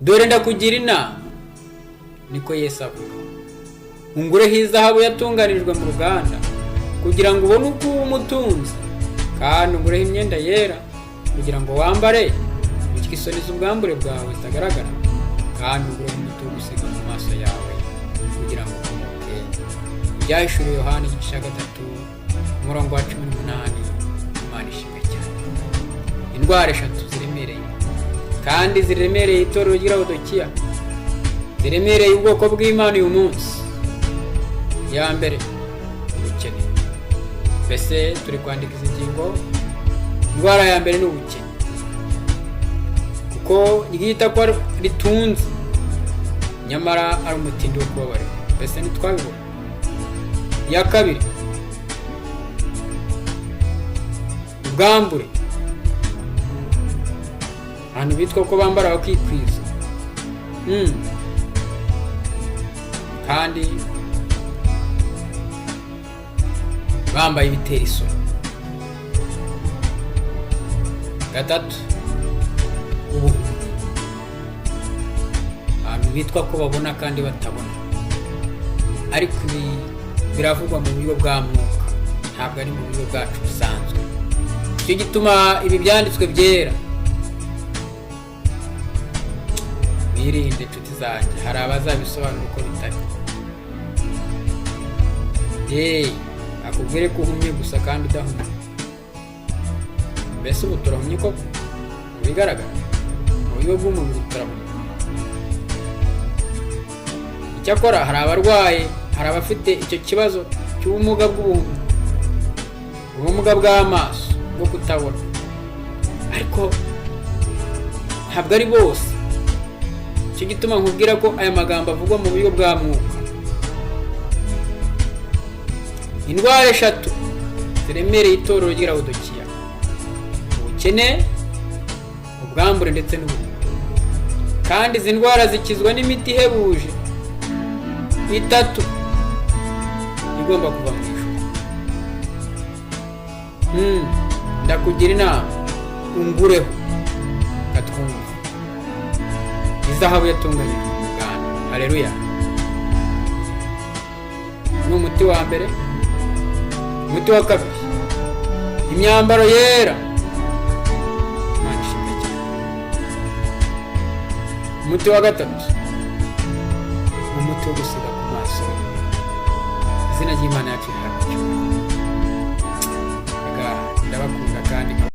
Dore ndakugira inama, niko Yesu avuga. Ungureho izahabu yatunganijwe mu ruganda kugira ngo ubone uko uba umutunzi, kandi ungureho imyenda yera kugira ngo wambare bityo isoni z'ubwambure bwawe zitagaragara, kandi ungureho umutungo usiga mu maso yawe kugira ngo ukomoke. Ibyahishuriwe Yohana igice cya 3 umurongo wa 18. Imana ishimwe cyane. Indwara 3 ziremereye kandi ziremereye itorero ry'Indakugira, ziremereye ubwoko bw'Imana uyu munsi. Ya mbere, ubukene. Mbese turi kwandika izi ngingo. Indwara ya mbere ni ubukene, kuko ryita ko ritunze nyamara ari umutindi wo kubabarira. Mbese ntitwabibona. Ya kabiri, ubwambure. Abantu bitwa ko bambara bakikwiza, kandi bambaye ibitera isoni. Gatatu, ubuhumyi. Abantu bitwa ko babona kandi batabona, ariko ibi biravugwa mu buryo bwa mwuka, ntabwo ari mu buryo bwacu busanzwe. Icyo gituma ibi byanditswe byera. Mwirinde inshuti zanjye, hari abazabisobanura uko bitari. Akubwire ko uhumye gusa kandi udahumye. Mbese ubu turahumye koko? Bigaragara mu buryo bw'umubiri turahumye. Icyakora hari abarwaye, hari abafite icyo kibazo cy'ubumuga bw'ubuhumyi, ubumuga bw'amaso bwo kutabona, ariko ntabwo ari bose. Icyo gituma nkubwira ko aya magambo avugwa mu buryo bwa mwuka. Indwara 3 ziremereye itorero ry'Indakugira: ubukene, ubwambure ndetse n'ubuhumyi. Kandi izi ndwara zikizwa n'imiti ihebuje 3 igomba kuva mu ijuru. Ndakugira inama, ungureho katwumva izahabu yatunganyijwe mu ruganda. Haleluya. Ni umuti wa mbere. Umuti wa kabiri, imyambaro yera. Imana ishimwe cyane. Umuti wa gatatu, umuti wo gusiga ku maso. Izina ry'Imana yacu rihabwe icyubahiro.